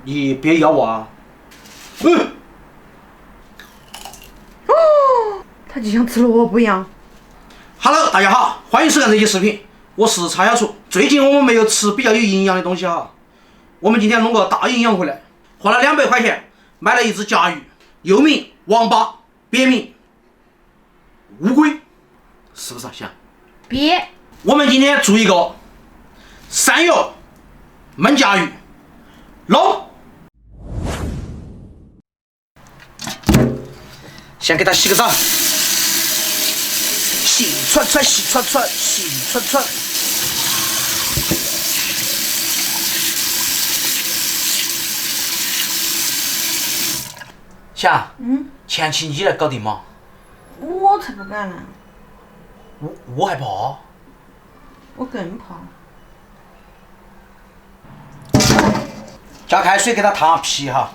你别咬我啊！他就像吃萝卜一样。Hello， 大家好，欢迎收看这期视频，我是叉小厨。最近我们没有吃比较有营养的东西哈，我们今天弄个大营养回来，花了200块钱买了一只甲鱼，又名王八，别名乌龟，是不是啊？想？别，我们今天做一个山药焖甲鱼，弄。先给它洗个澡，洗串串，洗串串，洗串串。霞，前期你来搞定吗？我才不敢呢。我害怕。我更怕。加开水给它烫皮哈。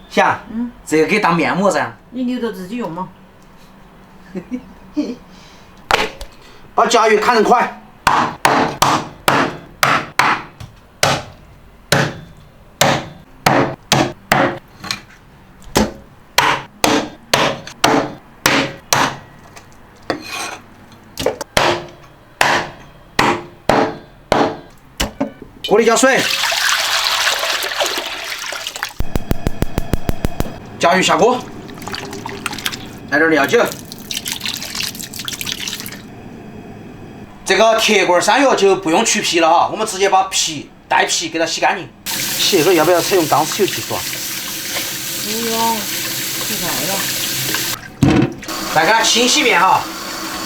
霞，这个可以当面膜噻。你留着自己用嘛。把甲鱼砍成块。锅里加水，甲鱼下锅，来点料酒。这个铁棍山药就不用去皮了哈，我们直接把带皮给它洗干净。洗这个要不要采用钢丝油去做？不用，洗坏了。再给它清洗一遍哈。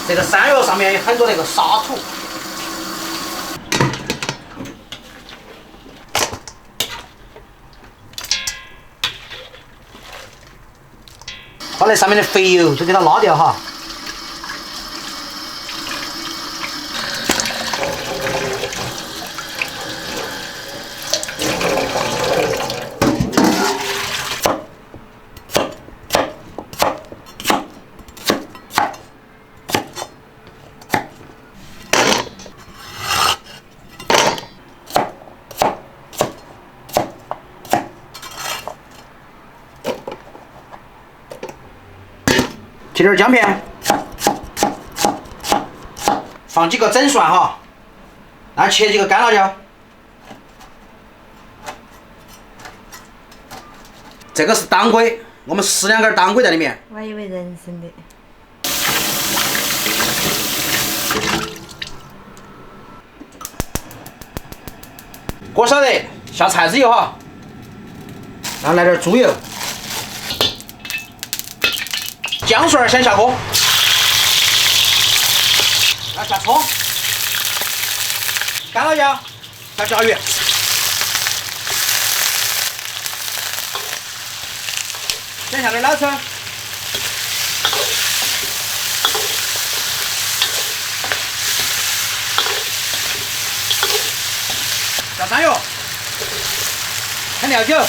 这个山药上面有很多那个沙土。把那上面的肥油都给它拉掉哈。切点姜片，放几个整蒜哈，然后切几个干辣椒。这个是当归，我们12根当归在里面。我还以为人参的。锅烧热，下菜籽油哈，然后来点猪油。姜蒜先下锅，然后下葱、干辣椒、下甲鱼，先下点老抽，下山药，添料酒。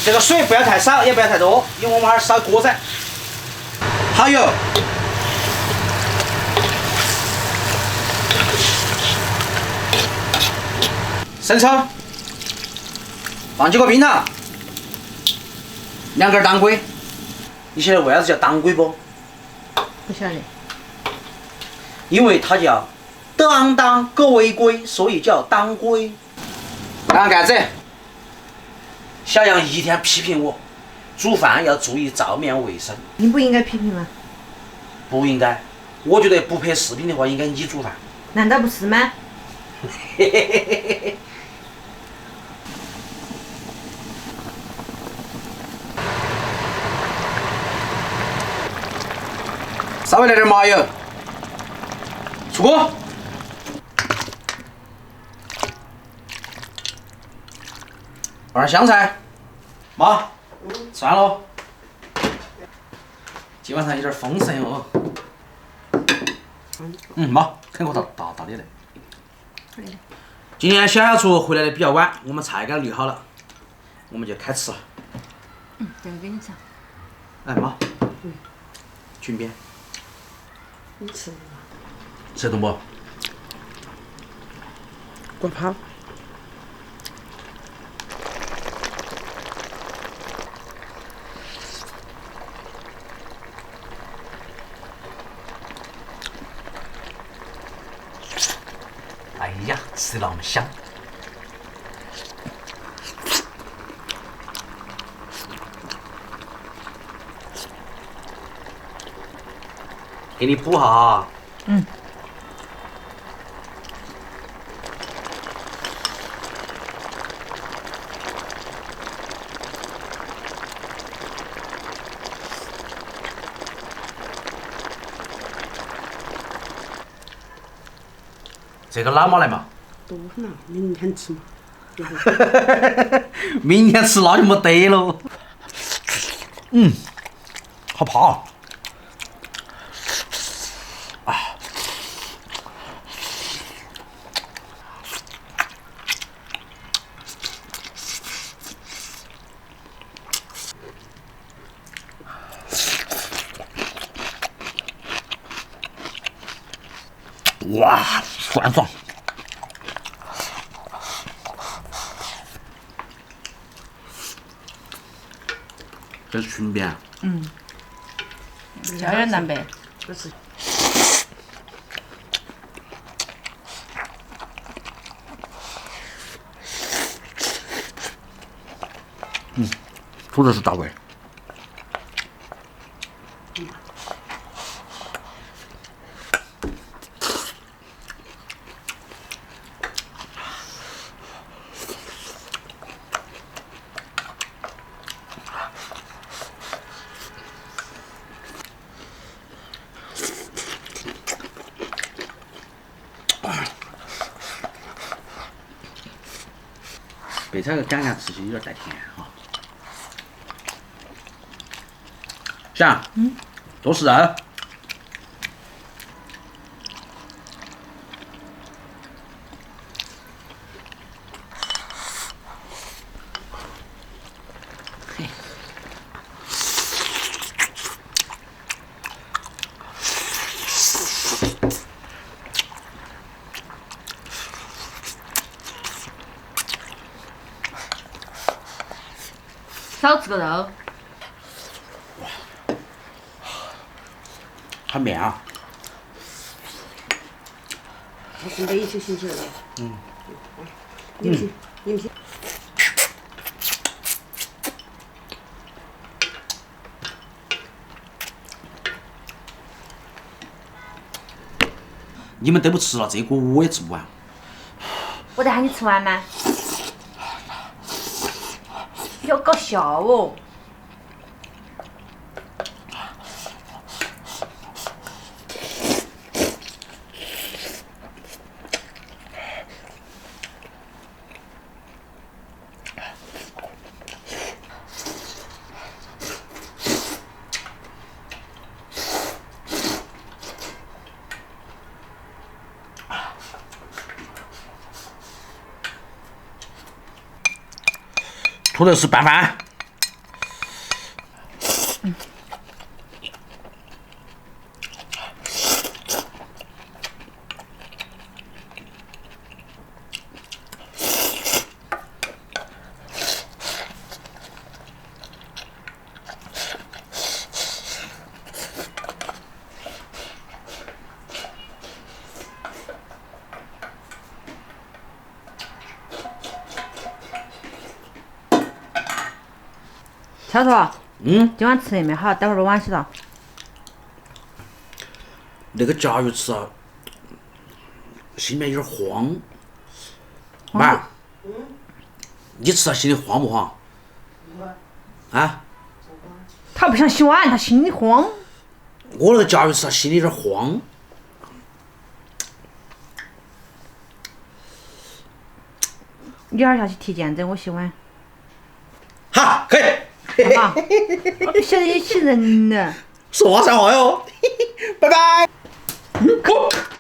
这个水不要太少，也不要太多，因为我们还是烧锅噻。蚝油，生抽，放几个冰糖，2根当归。你晓得为啥子叫当归不？不晓得。因为它叫当各为归，所以叫当归。打盖子。小杨一天批评我，煮饭要注意灶面卫生。你不应该批评吗？不应该，我觉得不拍视频的话，应该你煮饭。难道不是吗？稍微来点麻油，出锅。放点香菜，妈，吃饭喽。今晚上有点丰盛哦。妈，啃个大的来。今天小小厨回来的比较晚，我们菜刚滤好了，我们就开吃。这个给你吃。哎妈，裙边，你吃。吃得动不？滚跑。哎呀，吃得那么香！给你补哈。这个哪么来嘛？多很啊，明天吃嘛。明天吃那就没得了。好怕啊！哇，酸爽！这是裙边。胶原蛋白。这是土豆是大贵。白菜个干干吃起有点带甜哈。想，多吃肉。少吃个肉。很面啊。它是美球型起来的。你们你们你们都不吃了，这锅我也吃不完。我在喊你吃完吗？你要搞笑哦！土豆丝拌饭。小头，今晚吃的没好，待会儿把碗洗了。那个夹鱼吃啊，心里面有点慌。妈，你吃了心里慌不慌？啊？他不想洗碗，他心里慌。我那个夹鱼吃了心里有点慌。你一会儿下去踢毽子，我洗碗。好，可以。好，我都晓得你气人了。说话算话哟，拜拜。